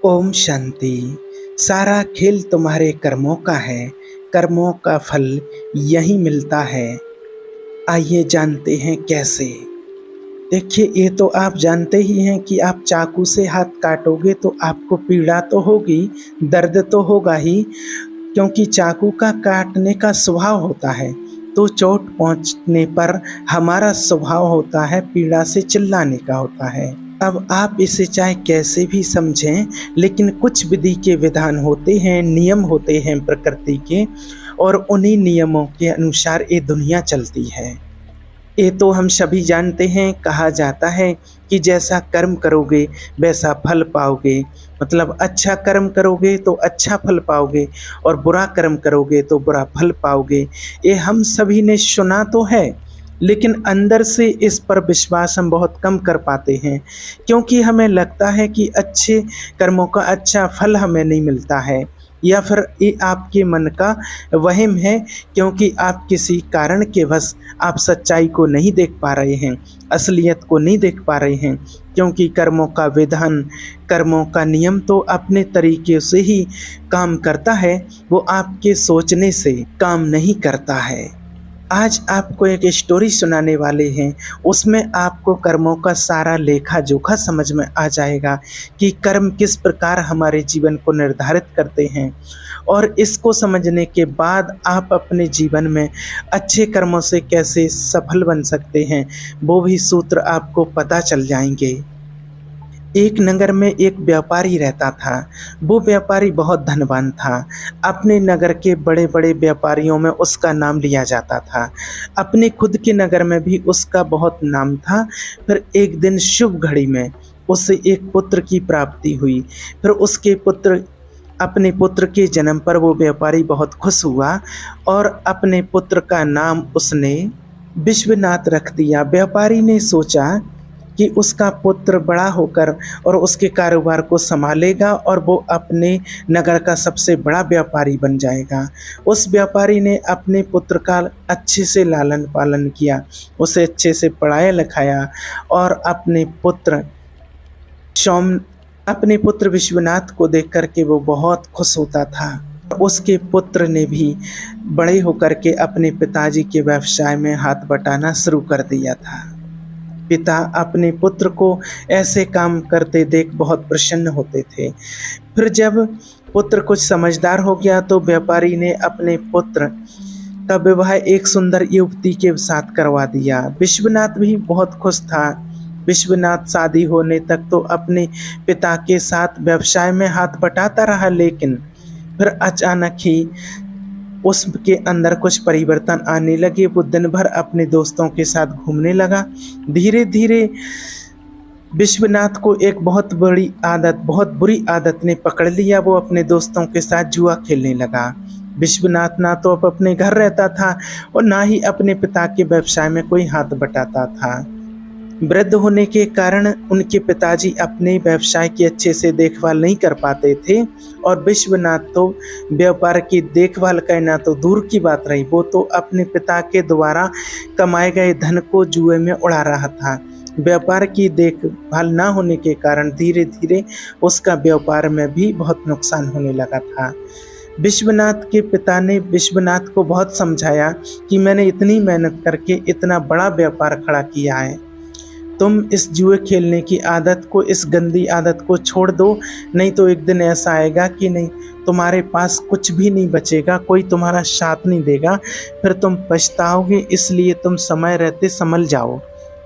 ओम शांति। सारा खेल तुम्हारे कर्मों का है, कर्मों का फल यही मिलता है। आइए जानते हैं कैसे। देखिए, ये तो आप जानते ही हैं कि आप चाकू से हाथ काटोगे तो आपको पीड़ा तो होगी, दर्द तो होगा ही, क्योंकि चाकू का काटने का स्वभाव होता है। तो चोट पहुंचने पर हमारा स्वभाव होता है पीड़ा से चिल्लाने का होता है। अब आप इसे चाहे कैसे भी समझें, लेकिन कुछ विधि के विधान होते हैं, नियम होते हैं प्रकृति के, और उन्हीं नियमों के अनुसार ये दुनिया चलती है। ये तो हम सभी जानते हैं, कहा जाता है कि जैसा कर्म करोगे वैसा फल पाओगे। मतलब अच्छा कर्म करोगे तो अच्छा फल पाओगे और बुरा कर्म करोगे तो बुरा फल पाओगे। ये हम सभी ने सुना तो है, लेकिन अंदर से इस पर विश्वास हम बहुत कम कर पाते हैं, क्योंकि हमें लगता है कि अच्छे कर्मों का अच्छा फल हमें नहीं मिलता है, या फिर ये आपके मन का वहम है, क्योंकि आप किसी कारण के वश आप सच्चाई को नहीं देख पा रहे हैं, असलियत को नहीं देख पा रहे हैं। क्योंकि कर्मों का विधान, कर्मों का नियम तो अपने तरीके से ही काम करता है, वो आपके सोचने से काम नहीं करता है। आज आपको एक स्टोरी सुनाने वाले हैं, उसमें आपको कर्मों का सारा लेखा जोखा समझ में आ जाएगा कि कर्म किस प्रकार हमारे जीवन को निर्धारित करते हैं, और इसको समझने के बाद आप अपने जीवन में अच्छे कर्मों से कैसे सफल बन सकते हैं, वो भी सूत्र आपको पता चल जाएंगे। एक नगर में एक व्यापारी रहता था। वो व्यापारी बहुत धनवान था। अपने नगर के बड़े बड़े व्यापारियों में उसका नाम लिया जाता था। अपने खुद के नगर में भी उसका बहुत नाम था। फिर एक दिन शुभ घड़ी में उसे एक पुत्र की प्राप्ति हुई। फिर उसके अपने पुत्र के जन्म पर वो व्यापारी बहुत खुश हुआ और अपने पुत्र का नाम उसने विश्वनाथ रख दिया। व्यापारी ने सोचा कि उसका पुत्र बड़ा होकर और उसके कारोबार को संभालेगा और वो अपने नगर का सबसे बड़ा व्यापारी बन जाएगा। उस व्यापारी ने अपने पुत्र का अच्छे से लालन पालन किया, उसे अच्छे से पढ़ाया लिखाया, और अपने पुत्र विश्वनाथ को देख कर के वो बहुत खुश होता था। उसके पुत्र ने भी बड़े होकर के अपने पिताजी के व्यवसाय में हाथ बटाना शुरू कर दिया था। पिता अपने पुत्र को ऐसे काम करते देख बहुत प्रसन्न होते थे। फिर जब पुत्र कुछ समझदार हो गया तो व्यापारी ने अपने पुत्र का विवाह एक सुंदर युवती के साथ करवा दिया। विश्वनाथ भी बहुत खुश था। विश्वनाथ शादी होने तक तो अपने पिता के साथ व्यवसाय में हाथ बटाता रहा, लेकिन फिर अचानक ही उसके अंदर कुछ परिवर्तन आने लगे। वो दिन भर अपने दोस्तों के साथ घूमने लगा। धीरे धीरे विश्वनाथ को एक बहुत बुरी आदत ने पकड़ लिया। वो अपने दोस्तों के साथ जुआ खेलने लगा। विश्वनाथ ना तो अब अपने घर रहता था और ना ही अपने पिता के व्यवसाय में कोई हाथ बटाता था। वृद्ध होने के कारण उनके पिताजी अपने व्यवसाय की अच्छे से देखभाल नहीं कर पाते थे, और विश्वनाथ तो व्यापार की देखभाल करना तो दूर की बात रही, वो तो अपने पिता के द्वारा कमाए गए धन को जुए में उड़ा रहा था। व्यापार की देखभाल ना होने के कारण धीरे धीरे उसका व्यापार में भी बहुत नुकसान होने लगा था। विश्वनाथ के पिता ने विश्वनाथ को बहुत समझाया कि मैंने इतनी मेहनत करके इतना बड़ा व्यापार खड़ा किया है, तुम इस जुए खेलने की आदत को, इस गंदी आदत को छोड़ दो, नहीं तो एक दिन ऐसा आएगा कि नहीं तुम्हारे पास कुछ भी नहीं बचेगा, कोई तुम्हारा साथ नहीं देगा, फिर तुम पछताओगे, इसलिए तुम समय रहते संभल जाओ।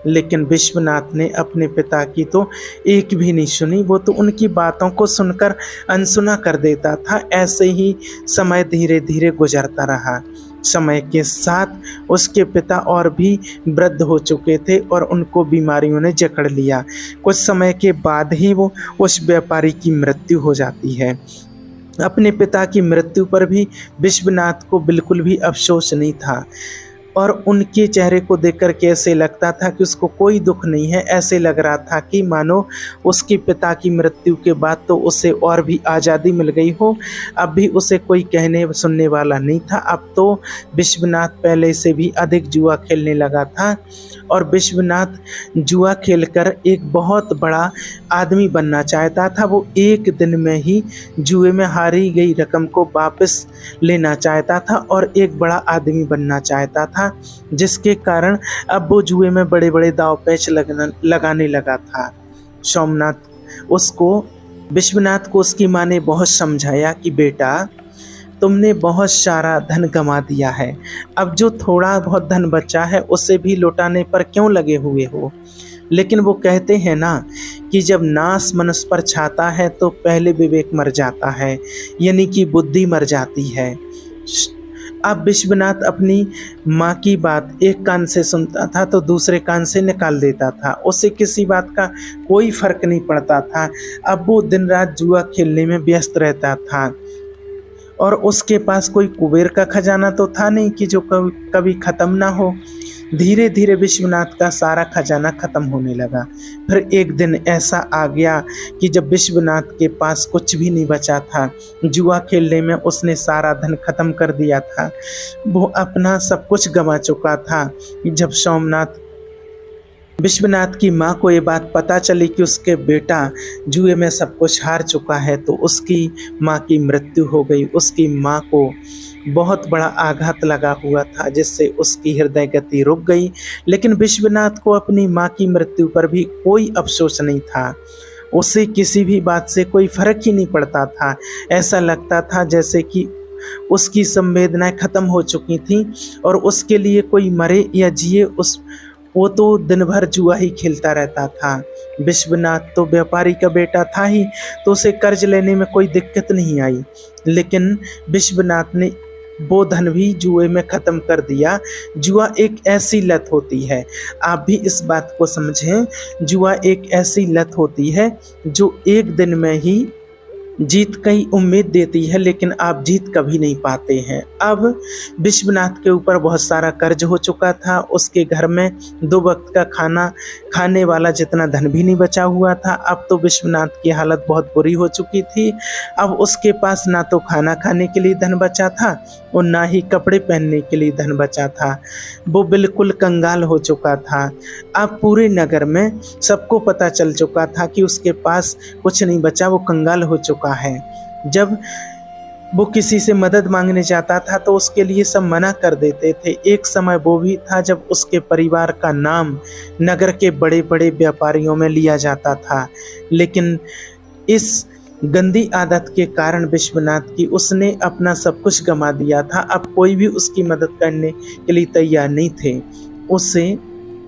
लेकिन विश्वनाथ ने अपने पिता की तो एक भी नहीं सुनी। वो तो उनकी बातों को सुनकर अनसुना कर देता था। ऐसे ही समय धीरे धीरे गुजरता रहा। समय के साथ उसके पिता और भी वृद्ध हो चुके थे और उनको बीमारियों ने जकड़ लिया। कुछ समय के बाद ही वो उस व्यापारी की मृत्यु हो जाती है। अपने पिता की मृत्यु पर भी विश्वनाथ को बिल्कुल भी अफसोस नहीं था। और उनके चेहरे को देखकर के ऐसे लगता था कि उसको कोई दुख नहीं है। ऐसे लग रहा था कि मानो उसके पिता की मृत्यु के बाद तो उसे और भी आज़ादी मिल गई हो। अब भी उसे कोई कहने सुनने वाला नहीं था। अब तो विश्वनाथ पहले से भी अधिक जुआ खेलने लगा था और विश्वनाथ जुआ खेलकर एक बहुत बड़ा आदमी बनना चाहता था। वो एक दिन में ही जुए में हारी गई रकम को वापस लेना चाहता था और एक बड़ा आदमी बनना चाहता था, जिसके कारण अब वो जुए में बड़े बड़े दांव पेच लगाने लगा था। विश्वनाथ को उसकी माँ ने बहुत समझाया कि बेटा, तुमने बहुत सारा धन कमा दिया है, अब जो थोड़ा बहुत धन बचा है उसे भी लौटाने पर क्यों लगे हुए हो। लेकिन वो कहते हैं ना कि जब नाश मनुष्य पर छाता है तो पहले विवेक मर जाता है, यानी कि बुद्धि मर जाती है। अब विश्वनाथ अपनी माँ की बात एक कान से सुनता था तो दूसरे कान से निकाल देता था। उसे किसी बात का कोई फर्क नहीं पड़ता था। अब वो दिन रात जुआ खेलने में व्यस्त रहता था और उसके पास कोई कुबेर का खजाना तो था नहीं कि जो कभी ख़त्म ना हो। धीरे धीरे विश्वनाथ का सारा खजाना ख़त्म होने लगा। फिर एक दिन ऐसा आ गया कि जब विश्वनाथ के पास कुछ भी नहीं बचा था, जुआ खेलने में उसने सारा धन ख़त्म कर दिया था, वो अपना सब कुछ गंवा चुका था। जब विश्वनाथ की माँ को ये बात पता चली कि उसके बेटा जुए में सब कुछ हार चुका है तो उसकी माँ की मृत्यु हो गई। उसकी माँ को बहुत बड़ा आघात लगा हुआ था, जिससे उसकी हृदय गति रुक गई। लेकिन विश्वनाथ को अपनी माँ की मृत्यु पर भी कोई अफसोस नहीं था। उसे किसी भी बात से कोई फर्क ही नहीं पड़ता था। ऐसा लगता था जैसे कि उसकी संवेदनाएं खत्म हो चुकी थीं और उसके लिए कोई मरे या जिए वो तो दिन भर जुआ ही खेलता रहता था। विश्वनाथ तो व्यापारी का बेटा था ही, तो उसे कर्ज लेने में कोई दिक्कत नहीं आई। लेकिन विश्वनाथ ने वो धन भी जुए में ख़त्म कर दिया। जुआ एक ऐसी लत होती है, आप भी इस बात को समझें, जुआ एक ऐसी लत होती है जो एक दिन में ही जीत की उम्मीद देती है, लेकिन आप जीत कभी नहीं पाते हैं। अब विश्वनाथ के ऊपर बहुत सारा कर्ज हो चुका था। उसके घर में 2 वक्त का खाना खाने वाला जितना धन भी नहीं बचा हुआ था। अब तो विश्वनाथ की हालत बहुत बुरी हो चुकी थी। अब उसके पास ना तो खाना खाने के लिए धन बचा था और ना ही कपड़े पहनने के लिए धन बचा था। वो बिल्कुल कंगाल हो चुका था। अब पूरे नगर में सबको पता चल चुका था कि उसके पास कुछ नहीं बचा, वो कंगाल हो चुका है। जब वो किसी से मदद मांगने जाता था तो उसके लिए सब मना कर देते थे। एक समय वो भी था जब उसके परिवार का नाम नगर के बड़े बड़े व्यापारियों में लिया जाता था, लेकिन इस गंदी आदत के कारण विश्वनाथ की उसने अपना सब कुछ गंवा दिया था। अब कोई भी उसकी मदद करने के लिए तैयार नहीं थे। उससे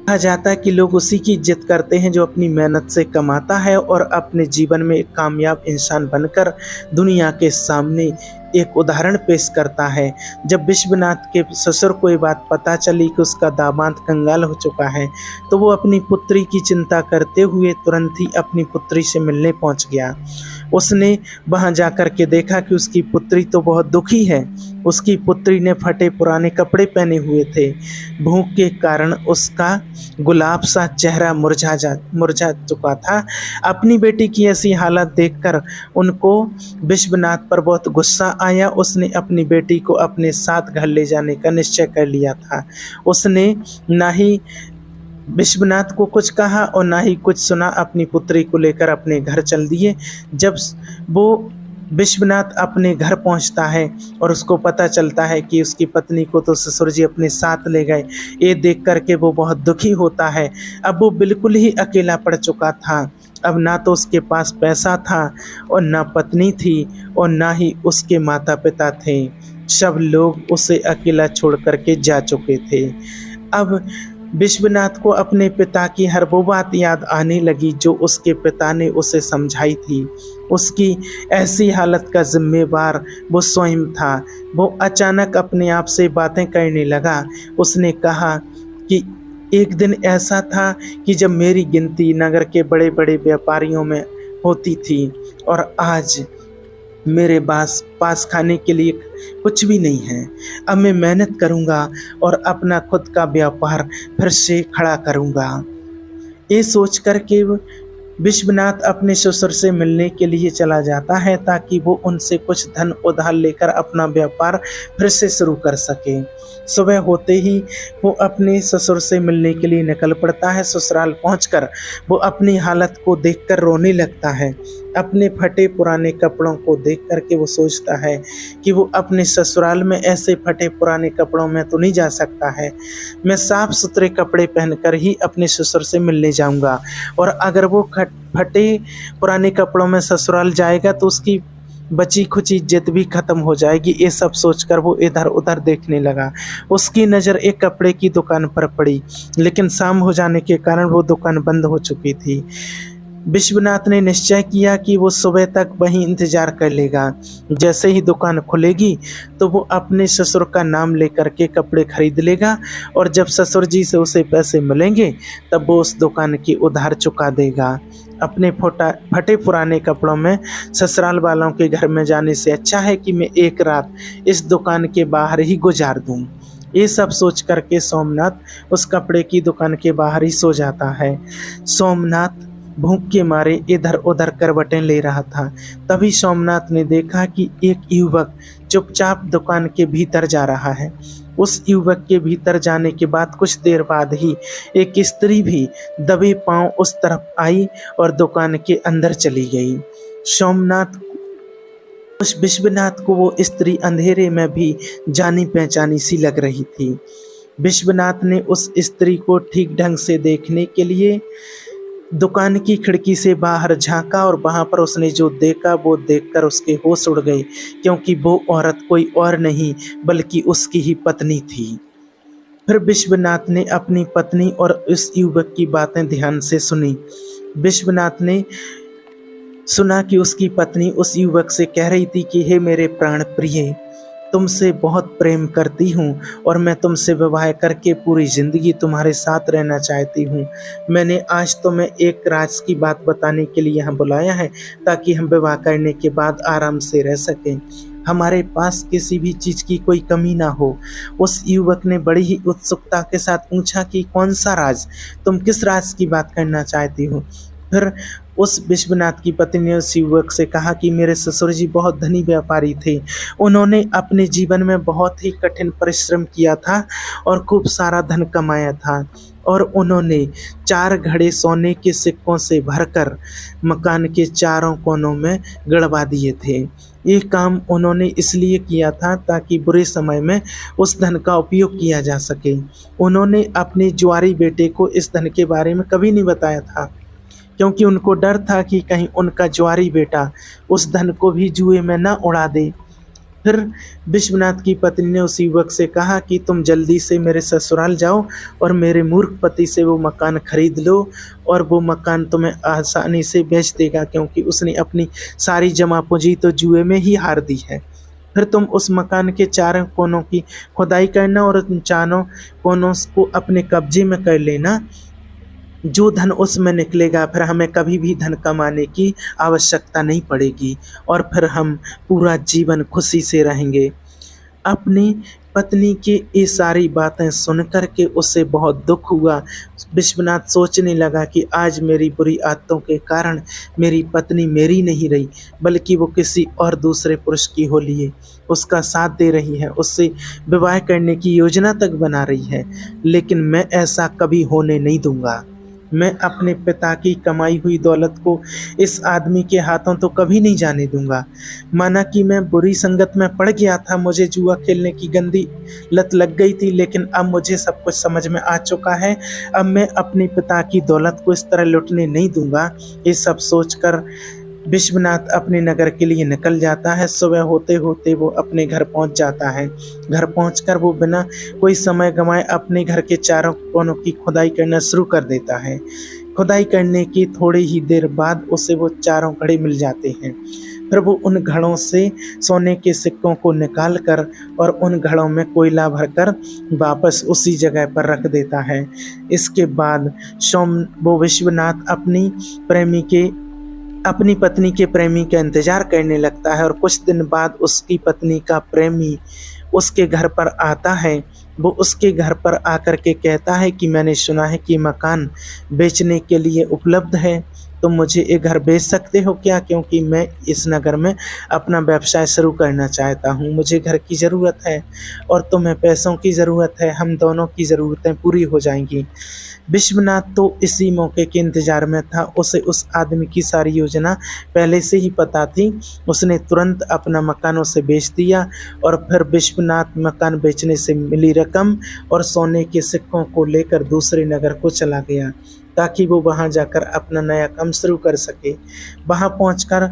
कहा जाता है कि लोग उसी की इज्जत करते हैं जो अपनी मेहनत से कमाता है और अपने जीवन में एक कामयाब इंसान बनकर दुनिया के सामने एक उदाहरण पेश करता है। जब विश्वनाथ के ससुर को ये बात पता चली कि उसका दामाद कंगाल हो चुका है तो वो अपनी पुत्री की चिंता करते हुए तुरंत ही अपनी पुत्री से मिलने पहुंच गया। उसने वहां जाकर के देखा कि उसकी पुत्री तो बहुत दुखी है। उसकी पुत्री ने फटे पुराने कपड़े पहने हुए थे। भूख के कारण उसका गुलाब सा चेहरा मुरझा चुका था। अपनी बेटी की ऐसी हालत देखकर उनको विश्वनाथ पर बहुत गुस्सा आया। उसने अपनी बेटी को अपने साथ घर ले जाने का निश्चय कर लिया था। उसने ना ही विश्वनाथ को कुछ कहा और ना ही कुछ सुना, अपनी पुत्री को लेकर अपने घर चल दिए। जब वो विश्वनाथ अपने घर पहुंचता है और उसको पता चलता है कि उसकी पत्नी को तो ससुर जी अपने साथ ले गए, ये देख करके वो बहुत दुखी होता है। अब वो बिल्कुल ही अकेला पड़ चुका था। अब ना तो उसके पास पैसा था और ना पत्नी थी और ना ही उसके माता पिता थे। सब लोग उसे अकेला छोड़ करके जा चुके थे। अब विश्वनाथ को अपने पिता की हर वो बात याद आने लगी जो उसके पिता ने उसे समझाई थी। उसकी ऐसी हालत का जिम्मेवार वो स्वयं था। वो अचानक अपने आप से बातें करने लगा। उसने कहा कि एक दिन ऐसा था कि जब मेरी गिनती नगर के बड़े बड़े व्यापारियों में होती थी और आज मेरे पास खाने के लिए कुछ भी नहीं है। अब मैं मेहनत करूँगा और अपना खुद का व्यापार फिर से खड़ा करूँगा। ये सोच कर के विश्वनाथ अपने ससुर से मिलने के लिए चला जाता है ताकि वो उनसे कुछ धन उधार लेकर अपना व्यापार फिर से शुरू कर सके। सुबह होते ही वो अपने ससुर से मिलने के लिए निकल पड़ता है। ससुराल पहुंचकर वो अपनी हालत को देखकर रोने लगता है। अपने फटे पुराने कपड़ों को देख करके वो सोचता है कि वो अपने ससुराल में ऐसे फटे पुराने कपड़ों में तो नहीं जा सकता है। मैं साफ सुथरे कपड़े पहनकर ही अपने ससुर से मिलने जाऊंगा, और अगर वो फटे पुराने कपड़ों में ससुराल जाएगा तो उसकी बची खुची इज्जत भी खत्म हो जाएगी। ये सब सोचकर वो इधर उधर देखने लगा। उसकी नज़र एक कपड़े की दुकान पर पड़ी, लेकिन शाम हो जाने के कारण वो दुकान बंद हो चुकी थी। विश्वनाथ ने निश्चय किया कि वो सुबह तक वहीं इंतजार कर लेगा। जैसे ही दुकान खुलेगी तो वो अपने ससुर का नाम लेकर के कपड़े खरीद लेगा, और जब ससुर जी से उसे पैसे मिलेंगे तब वो उस दुकान की उधार चुका देगा। अपने फटे पुराने कपड़ों में ससुराल वालों के घर में जाने से अच्छा है कि मैं एक रात इस दुकान के बाहर ही गुजार दूं। ये सब सोच करके सोमनाथ उस कपड़े की दुकान के बाहर ही सो जाता है। सोमनाथ भूख के मारे इधर उधर करवटें ले रहा था। तभी सोमनाथ ने देखा कि एक युवक चुपचाप दुकान के भीतर जा रहा है। उस युवक के भीतर जाने के बाद कुछ देर बाद ही एक स्त्री भी दबे पांव उस तरफ आई और दुकान के अंदर चली गई। सोमनाथ उस विश्वनाथ को वो स्त्री अंधेरे में भी जानी पहचानी सी लग रही थी। विश्वनाथ ने उस स्त्री को ठीक ढंग से देखने के लिए दुकान की खिड़की से बाहर झांका, और वहां पर उसने जो देखा वो देखकर उसके होश उड़ गए, क्योंकि वो औरत कोई और नहीं बल्कि उसकी ही पत्नी थी। फिर विश्वनाथ ने अपनी पत्नी और उस युवक की बातें ध्यान से सुनी। विश्वनाथ ने सुना कि उसकी पत्नी उस युवक से कह रही थी कि हे मेरे प्राण प्रिय, तुमसे बहुत प्रेम करती हूँ और मैं तुमसे विवाह करके पूरी ज़िंदगी तुम्हारे साथ रहना चाहती हूँ। मैंने आज तुम्हें एक राज की बात बताने के लिए यहाँ बुलाया है ताकि हम विवाह करने के बाद आराम से रह सकें, हमारे पास किसी भी चीज़ की कोई कमी ना हो। उस युवक ने बड़ी ही उत्सुकता के साथ पूछा कि कौन सा राज, तुम किस राज की बात करना चाहती हो। फिर उस विश्वनाथ की पत्नी ने उस युवक से कहा कि मेरे ससुर जी बहुत धनी व्यापारी थे। उन्होंने अपने जीवन में बहुत ही कठिन परिश्रम किया था और खूब सारा धन कमाया था, और उन्होंने 4 घड़े सोने के सिक्कों से भरकर मकान के चारों कोनों में गड़वा दिए थे। ये काम उन्होंने इसलिए किया था ताकि बुरे समय में उस धन का उपयोग किया जा सके। उन्होंने अपने जुआरी बेटे को इस धन के बारे में कभी नहीं बताया था, क्योंकि उनको डर था कि कहीं उनका जुआरी बेटा उस धन को भी जुए में न उड़ा दे। फिर विश्वनाथ की पत्नी ने उस युवक से कहा कि तुम जल्दी से मेरे ससुराल जाओ और मेरे मूर्ख पति से वो मकान खरीद लो, और वो मकान तुम्हें आसानी से बेच देगा, क्योंकि उसने अपनी सारी जमा पूंजी तो जुए में ही हार दी है। फिर तुम उस मकान के 4 कोनों की खुदाई करना और उन 4 कोनों को अपने कब्जे में कर लेना। जो धन उसमें निकलेगा फिर हमें कभी भी धन कमाने की आवश्यकता नहीं पड़ेगी, और फिर हम पूरा जीवन खुशी से रहेंगे। अपनी पत्नी की ये सारी बातें सुनकर के उसे बहुत दुख हुआ। विश्वनाथ सोचने लगा कि आज मेरी बुरी आदतों के कारण मेरी पत्नी मेरी नहीं रही, बल्कि वो किसी और दूसरे पुरुष की हो लिए उसका साथ दे रही है, उससे विवाह करने की योजना तक बना रही है। लेकिन मैं ऐसा कभी होने नहीं दूंगा। मैं अपने पिता की कमाई हुई दौलत को इस आदमी के हाथों तो कभी नहीं जाने दूंगा। माना कि मैं बुरी संगत में पड़ गया था, मुझे जुआ खेलने की गंदी लत लग गई थी, लेकिन अब मुझे सब कुछ समझ में आ चुका है। अब मैं अपने पिता की दौलत को इस तरह लुटने नहीं दूंगा। ये सब सोचकर विश्वनाथ अपने नगर के लिए निकल जाता है। सुबह होते होते वो अपने घर पहुंच जाता है। घर पहुंचकर वो बिना कोई समय गंवाए अपने घर के चारों कोनों की खुदाई करना शुरू कर देता है। खुदाई करने की थोड़ी ही देर बाद उसे वो 4 घड़े मिल जाते हैं। फिर वो उन घड़ों से सोने के सिक्कों को निकाल कर और उन घड़ों में कोयला भरकर वापस उसी जगह पर रख देता है। इसके बाद वो विश्वनाथ अपनी प्रेमी के अपनी पत्नी के प्रेमी का इंतजार करने लगता है और कुछ दिन बाद उसकी पत्नी का प्रेमी उसके घर पर आता है। वो उसके घर पर आकर के कहता है कि मैंने सुना है कि मकान बेचने के लिए उपलब्ध है, तुम मुझे ये घर बेच सकते हो क्या? क्योंकि मैं इस नगर में अपना व्यवसाय शुरू करना चाहता हूँ, मुझे घर की ज़रूरत है और तुम्हें पैसों की ज़रूरत है, हम दोनों की ज़रूरतें पूरी हो जाएंगी। विश्वनाथ तो इसी मौके के इंतजार में था। उसे उस आदमी की सारी योजना पहले से ही पता थी। उसने तुरंत अपना मकान उसे बेच दिया और फिर विश्वनाथ मकान बेचने से मिली रकम और सोने के सिक्कों को लेकर दूसरे नगर को चला गया ताकि वो वहाँ जाकर अपना नया काम शुरू कर सके। वहाँ पहुँचकर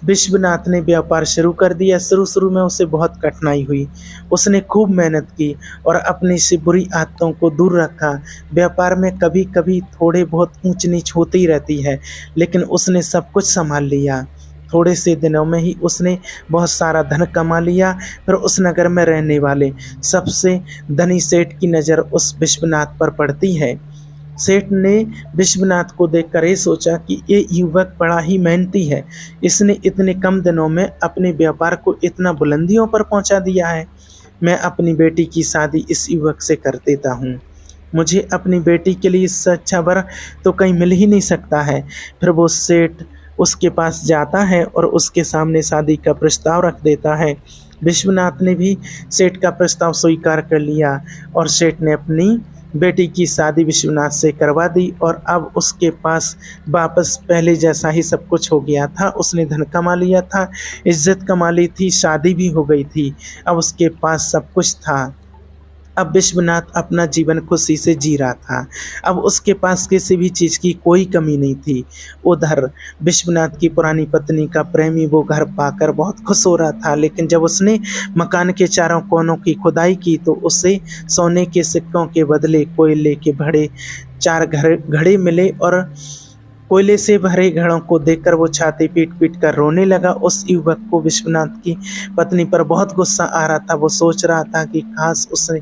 विश्वनाथ ने व्यापार शुरू कर दिया। शुरू में उसे बहुत कठिनाई हुई। उसने खूब मेहनत की और अपनी से बुरी आदतों को दूर रखा। व्यापार में कभी कभी थोड़े बहुत ऊंच नीच होती रहती है, लेकिन उसने सब कुछ संभाल लिया। थोड़े से दिनों में ही उसने बहुत सारा धन कमा लिया। फिर उस नगर में रहने वाले सबसे धनी सेठ की नज़र उस विश्वनाथ पर पड़ती है। सेठ ने विश्वनाथ को देखकर ये सोचा कि ये युवक बड़ा ही मेहनती है, इसने इतने कम दिनों में अपने व्यापार को इतना बुलंदियों पर पहुंचा दिया है। मैं अपनी बेटी की शादी इस युवक से कर देता हूँ। मुझे अपनी बेटी के लिए इससे अच्छा वर तो कहीं मिल ही नहीं सकता है। फिर वो सेठ उसके पास जाता है और उसके सामने शादी का प्रस्ताव रख देता है। विश्वनाथ ने भी सेठ का प्रस्ताव स्वीकार कर लिया और सेठ ने अपनी बेटी की शादी विश्वनाथ से करवा दी और अब उसके पास वापस पहले जैसा ही सब कुछ हो गया था। उसने धन कमा लिया था, इज्जत कमा ली थी, शादी भी हो गई थी। अब उसके पास सब कुछ था। अब विश्वनाथ अपना जीवन खुशी से जी रहा था। अब उसके पास किसी भी चीज़ की कोई कमी नहीं थी। उधर विश्वनाथ की पुरानी पत्नी का प्रेमी वो घर पाकर बहुत खुश हो रहा था, लेकिन जब उसने मकान के चारों कोनों की खुदाई की तो उसे सोने के सिक्कों के बदले कोयले के भरे 4 घड़े मिले और कोयले से भरे घड़ों को देखकर वो छाती पीट पीट कर रोने लगा। उस युवक को विश्वनाथ की पत्नी पर बहुत गुस्सा आ रहा था। वो सोच रहा था कि काश उसने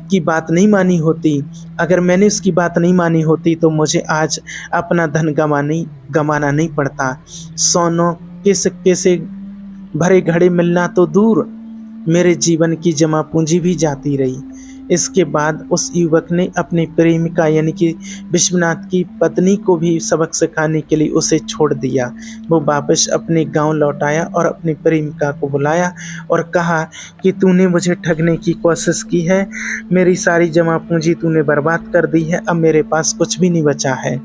की बात नहीं मानी होती। अगर मैंने उसकी बात नहीं मानी होती तो मुझे आज अपना धन गंवाना नहीं पड़ता। सोनों के सिक्के से भरे घड़े मिलना तो दूर, मेरे जीवन की जमा पूंजी भी जाती रही। इसके बाद उस युवक ने अपनी प्रेमिका यानी कि विश्वनाथ की पत्नी को भी सबक सिखाने के लिए उसे छोड़ दिया। वो वापस अपने गांव लौट आया और अपनी प्रेमिका को बुलाया और कहा कि तूने मुझे ठगने की कोशिश की है, मेरी सारी जमा पूंजी तूने बर्बाद कर दी है, अब मेरे पास कुछ भी नहीं बचा है।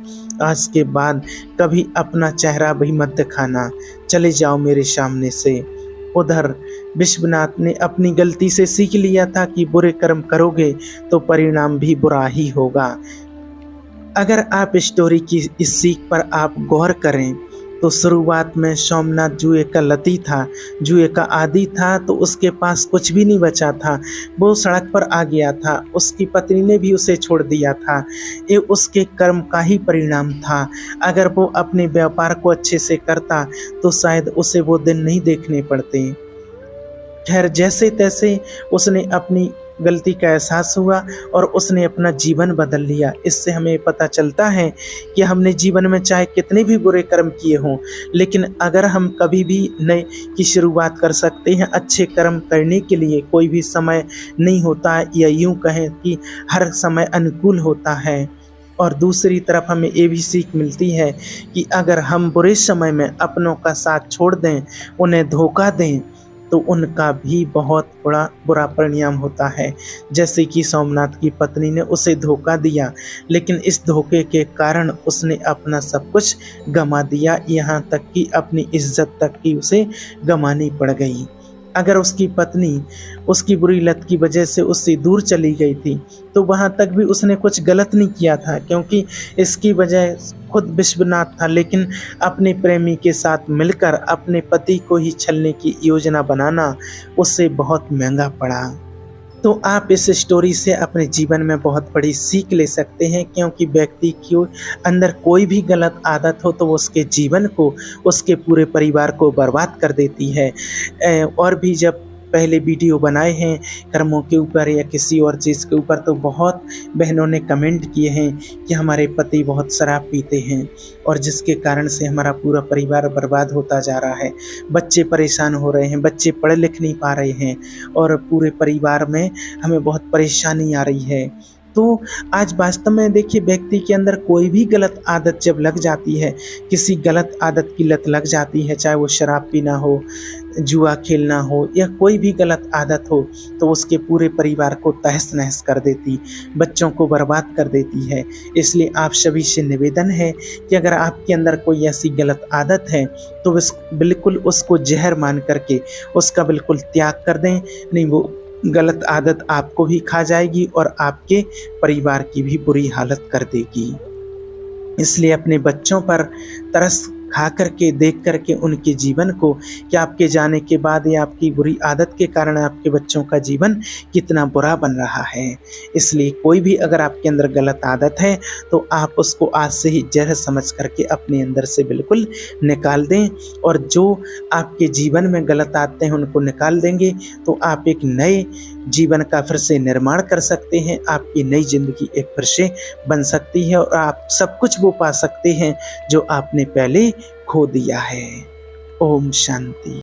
आज के बाद कभी अपना चेहरा भी मत दिखाना, चले जाओ मेरे सामने से। उधर विश्वनाथ ने अपनी गलती से सीख लिया था कि बुरे कर्म करोगे तो परिणाम भी बुरा ही होगा। अगर आप स्टोरी की इस सीख पर आप गौर करें तो शुरुआत में सोमनाथ जुए का लती था, जुए का आदी था, तो उसके पास कुछ भी नहीं बचा था। वो सड़क पर आ गया था, उसकी पत्नी ने भी उसे छोड़ दिया था। ये उसके कर्म का ही परिणाम था। अगर वो अपने व्यापार को अच्छे से करता तो शायद उसे वो दिन नहीं देखने पड़ते। खैर, जैसे तैसे उसने अपनी गलती का एहसास हुआ और उसने अपना जीवन बदल लिया। इससे हमें पता चलता है कि हमने जीवन में चाहे कितने भी बुरे कर्म किए हों, लेकिन अगर हम कभी भी नए की शुरुआत कर सकते हैं। अच्छे कर्म करने के लिए कोई भी समय नहीं होता, या यूँ कहें कि हर समय अनुकूल होता है। और दूसरी तरफ हमें ये भी सीख मिलती है कि अगर हम बुरे समय में अपनों का साथ छोड़ दें, उन्हें धोखा दें, तो उनका भी बहुत बुरा परिणाम होता है। जैसे कि सोमनाथ की पत्नी ने उसे धोखा दिया, लेकिन इस धोखे के कारण उसने अपना सब कुछ गंवा दिया, यहाँ तक कि अपनी इज्जत तक की उसे गंवानी पड़ गई। अगर उसकी पत्नी उसकी बुरी लत की वजह से उससे दूर चली गई थी तो वहाँ तक भी उसने कुछ गलत नहीं किया था, क्योंकि इसकी वजह खुद विश्वनाथ था। लेकिन अपने प्रेमी के साथ मिलकर अपने पति को ही छलने की योजना बनाना उससे बहुत महंगा पड़ा। तो आप इस स्टोरी से अपने जीवन में बहुत बड़ी सीख ले सकते हैं, क्योंकि व्यक्ति के अंदर कोई भी गलत आदत हो तो वो उसके जीवन को, उसके पूरे परिवार को बर्बाद कर देती है। और भी जब पहले वीडियो बनाए हैं कर्मों के ऊपर या किसी और चीज़ के ऊपर, तो बहुत बहनों ने कमेंट किए हैं कि हमारे पति बहुत शराब पीते हैं और जिसके कारण से हमारा पूरा परिवार बर्बाद होता जा रहा है, बच्चे परेशान हो रहे हैं, बच्चे पढ़ लिख नहीं पा रहे हैं और पूरे परिवार में हमें बहुत परेशानी आ रही है। तो आज वास्तव में देखिए, व्यक्ति के अंदर कोई भी गलत आदत जब लग जाती है, किसी गलत आदत की लत लग जाती है, चाहे वो शराब पीना हो, जुआ खेलना हो या कोई भी गलत आदत हो, तो उसके पूरे परिवार को तहस-नहस कर देती, बच्चों को बर्बाद कर देती है। इसलिए आप सभी से निवेदन है कि अगर आपके अंदर कोई ऐसी गलत आदत है तो बिल्कुल उसको जहर मान करके उसका बिल्कुल त्याग कर दें, नहीं वो गलत आदत आपको भी खा जाएगी और आपके परिवार की भी बुरी हालत कर देगी। इसलिए अपने बच्चों पर तरस खा करके, देख करके उनके जीवन को, कि आपके जाने के बाद या आपकी बुरी आदत के कारण आपके बच्चों का जीवन कितना बुरा बन रहा है। इसलिए कोई भी अगर आपके अंदर गलत आदत है तो आप उसको आज से ही जहर समझ करके अपने अंदर से बिल्कुल निकाल दें, और जो आपके जीवन में गलत आदतें हैं उनको निकाल देंगे तो आप एक नए जीवन का फिर से निर्माण कर सकते हैं, आपकी नई ज़िंदगी एक फिर से बन सकती है और आप सब कुछ वो पा सकते हैं जो आपने पहले खो दिया है। ओम शांति।